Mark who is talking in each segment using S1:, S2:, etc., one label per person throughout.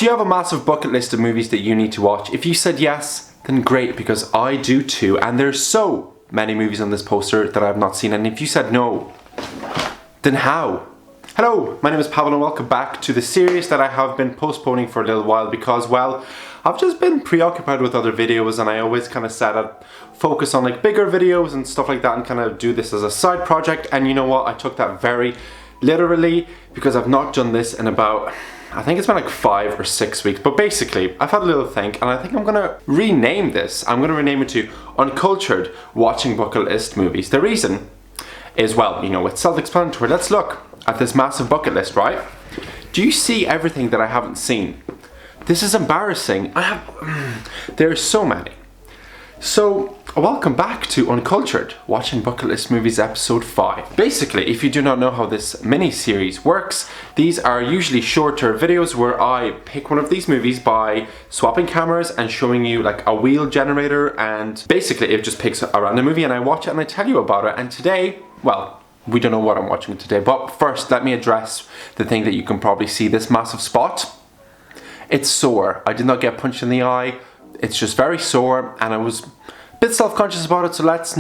S1: Do you have a massive bucket list of movies that you need to watch? If you said yes, then great, because I do too, and there's so many movies on this poster that I've not seen, and if you said no, then how? Hello, my name is Pavel and welcome back to the series that I have been postponing for a little while because, well, I've just been preoccupied with other videos and I always kind of said I'd focus on like bigger videos and stuff like that and kind of do this as a side project, and you know what, I took that very literally because I've not done this in about, I think it's been like 5 or 6 weeks, but basically I've had a little think and I think I'm gonna rename this. I'm gonna rename it to Uncultured Watching Bucket List Movies. The reason is, well, you know, it's self-explanatory. Let's look at this massive bucket list, right? Do you see everything that I haven't seen? This is embarrassing. There's so many. So, welcome back to Uncultured, Watching Bucket List Movies episode 5. Basically, if you do not know how this mini-series works, these are usually shorter videos where I pick one of these movies by swapping cameras and showing you like a wheel generator, and basically it just picks a random movie and I watch it and I tell you about it. And today, well, we don't know what I'm watching today, but first let me address the thing that you can probably see, this massive spot. It's sore. I did not get punched in the eye. It's just very sore and I was a bit self-conscious about it, so let's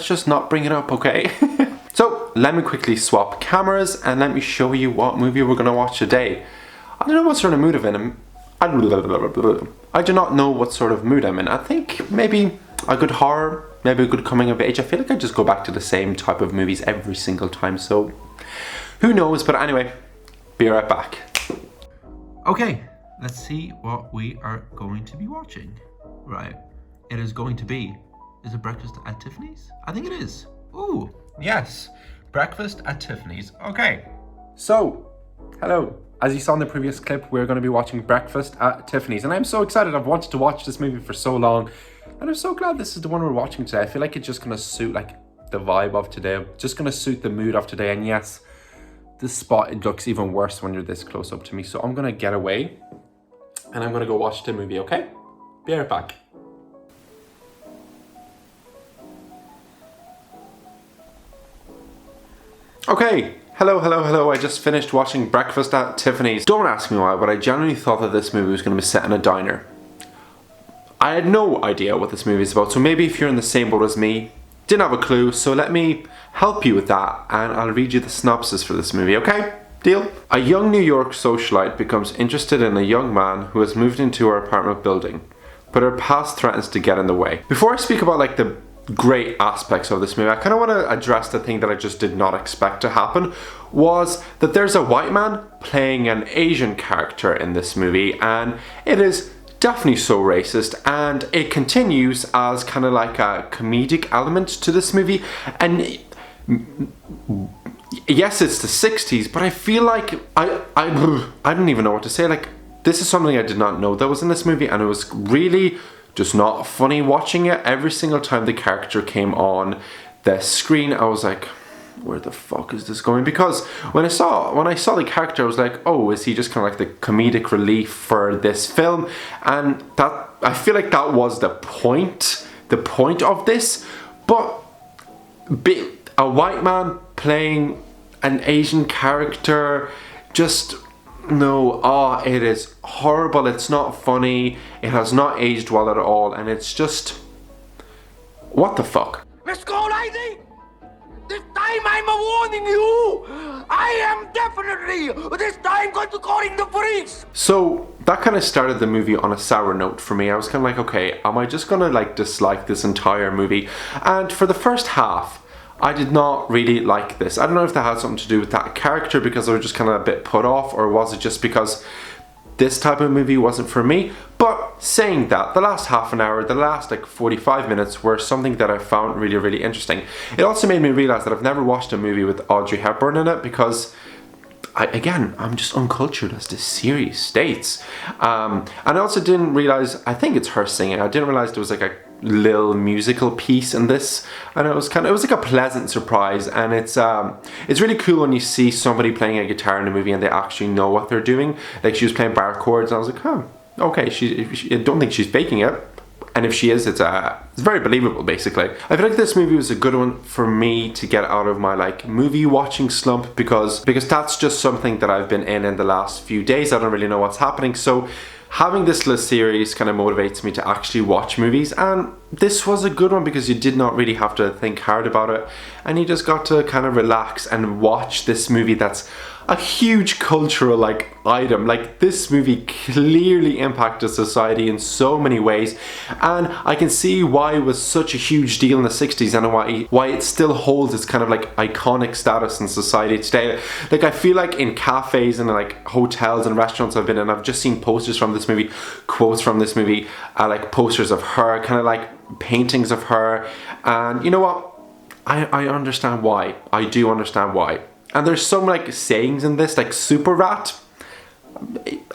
S1: just not bring it up, okay? So let me quickly swap cameras and let me show you what movie we're gonna watch today. I don't know what sort of mood I'm in. I do not know what sort of mood I'm in. I think maybe a good horror, maybe a good coming of age. I feel like I just go back to the same type of movies every single time, so who knows? But anyway, be right back. Okay. Let's see what we are going to be watching. Right, it is going to be, is it Breakfast at Tiffany's? I think it is. Ooh, yes, Breakfast at Tiffany's. Okay, so, hello. As you saw in the previous clip, we're going to be watching Breakfast at Tiffany's, and I'm so excited. I've wanted to watch this movie for so long, and I'm so glad this is the one we're watching today. I feel like it's just going to suit like the vibe of today, just going to suit the mood of today, and yes, this spot, it looks even worse when you're this close up to me, so I'm going to get away. And I'm gonna go watch the movie, okay? Be right back. Okay, hello. I just finished watching Breakfast at Tiffany's. Don't ask me why, but I genuinely thought that this movie was gonna be set in a diner. I had no idea what this movie is about, so maybe if you're in the same boat as me, didn't have a clue, so let me help you with that and I'll read you the synopsis for this movie, okay? Deal? A young New York socialite becomes interested in a young man who has moved into her apartment building, but her past threatens to get in the way. Before I speak about like the great aspects of this movie, I kind of want to address the thing that I just did not expect to happen, was that there's a white man playing an Asian character in this movie, and it is definitely so racist, and it continues as kind of like a comedic element to this movie, and yes, it's the 60s, but I feel like I don't even know what to say. Like, this is something I did not know that was in this movie, and it was really just not funny watching it. Every single time the character came on the screen, I was like, where the fuck is this going? Because when I saw the character, I was like, oh, is he just kind of like the comedic relief for this film? And that, I feel like that was the point of this. But a white man playing an Asian character, just no. Oh, it is horrible. It's not funny. It has not aged well at all, and it's just, what the fuck?
S2: Let's go, lady. This time I'm warning you. I am definitely this time going to call in the police.
S1: So that kind of started the movie on a sour note for me. I was kind of like, okay, am I just gonna like dislike this entire movie? And for the first half, I did not really like this. I don't know if that had something to do with that character because I was just kind of a bit put off, or was it just because this type of movie wasn't for me? But saying that, the last half an hour, the last like 45 minutes were something that I found really, really interesting. It also made me realize that I've never watched a movie with Audrey Hepburn in it because I'm just uncultured, as this series states. And I also didn't realize, I think it's her singing, I didn't realize there was like a little musical piece in this, and it was like a pleasant surprise. And it's really cool when you see somebody playing a guitar in a movie and they actually know what they're doing. Like, she was playing bar chords and I was like, oh, okay, I don't think she's faking it. And if she is, it's very believable, basically. I feel like this movie was a good one for me to get out of my like movie watching slump, because that's just something that I've been in the last few days. I don't really know what's happening. So having this little series kind of motivates me to actually watch movies, and this was a good one because you did not really have to think hard about it, and you just got to kind of relax and watch this movie that's a huge cultural like item. Like, this movie clearly impacted society in so many ways, and I can see why it was such a huge deal in the 60s and why it still holds its kind of like iconic status in society today. Like, I feel like in cafes and like hotels and restaurants I've been in, I've just seen posters from this movie, quotes from this movie, like posters of her, kind of like paintings of her. And you know what, I understand why. I do understand why. And there's some like sayings in this, like super rat.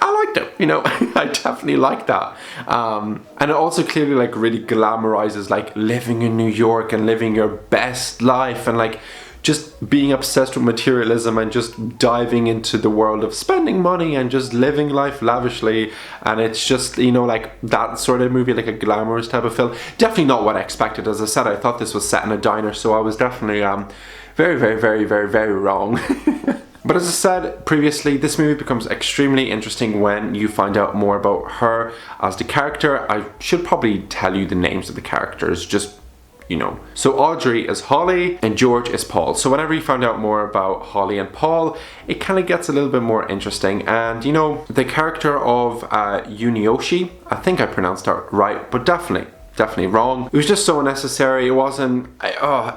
S1: I liked it, you know. I definitely like that. And it also clearly like really glamorizes like living in New York and living your best life, and like just being obsessed with materialism and just diving into the world of spending money and just living life lavishly. And it's just, you know, like that sort of movie, like a glamorous type of film. Definitely not what I expected. As I said, I thought this was set in a diner, so I was definitely very, very, very, very, very wrong. But as I said previously, this movie becomes extremely interesting when you find out more about her as the character. I should probably tell you the names of the characters, just, you know. So Audrey is Holly and George is Paul. So whenever you find out more about Holly and Paul, it kind of gets a little bit more interesting. And, you know, the character of Yunioshi, I think I pronounced that right, but definitely wrong. It was just so unnecessary. It wasn't,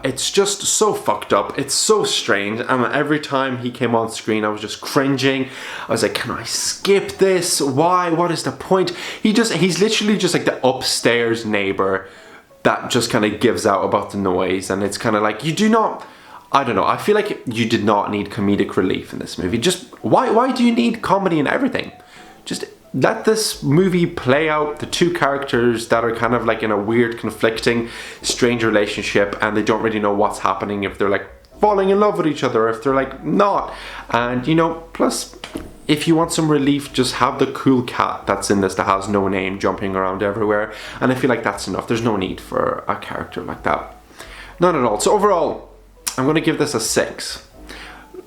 S1: it's just so fucked up. It's so strange. And every time he came on screen, I was just cringing. I was like, can I skip this? Why? What is the point? He's literally just like the upstairs neighbor that just kind of gives out about the noise. And it's kind of like, you do not, I don't know, I feel like you did not need comedic relief in this movie. Just, why do you need comedy in everything? Just let this movie play out the two characters that are kind of like in a weird, conflicting, strange relationship, and they don't really know what's happening, if they're like falling in love with each other, or if they're like not. And, you know, plus, if you want some relief, just have the cool cat that's in this that has no name jumping around everywhere. And I feel like that's enough. There's no need for a character like that. None at all. So overall, I'm going to give this a 6.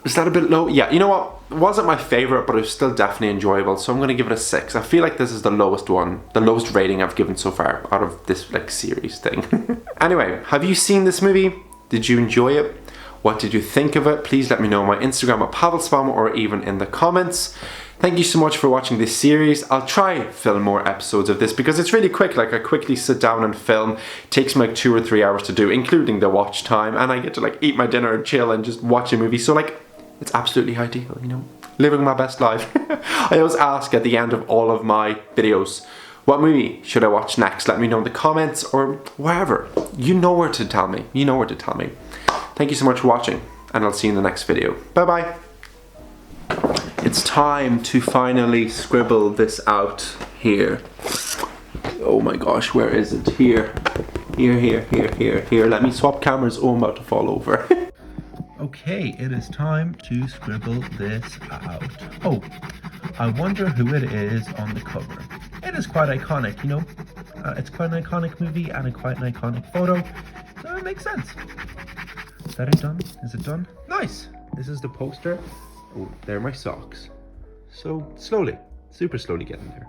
S1: Is that a bit low? Yeah, you know what? It wasn't my favorite, but it was still definitely enjoyable. So I'm going to give it a 6. I feel like this is the lowest one, the lowest rating I've given so far out of this like series thing. Anyway, have you seen this movie? Did you enjoy it? What did you think of it? Please let me know on my Instagram at paulxkolobov, or even in the comments. Thank you so much for watching this series. I'll try film more episodes of this because it's really quick. Like, I quickly sit down and film. It takes me like 2 or 3 hours to do, including the watch time, and I get to like eat my dinner and chill and just watch a movie. So like, it's absolutely ideal, you know, living my best life. I always ask at the end of all of my videos, what movie should I watch next? Let me know in the comments or wherever. You know where to tell me. You know where to tell me. Thank you so much for watching, and I'll see you in the next video. Bye bye. It's time to finally scribble this out here. Oh my gosh, where is it? Here. Here. Let me swap cameras. Oh, I'm about to fall over.
S3: Okay, it is time to scribble this out. Oh, I wonder who it is on the cover. It is quite iconic, you know. It's quite an iconic movie and quite an iconic photo, so it makes sense. Is that it done? Is it done? Nice! This is the poster. Oh, there are my socks. So slowly, super slowly getting there.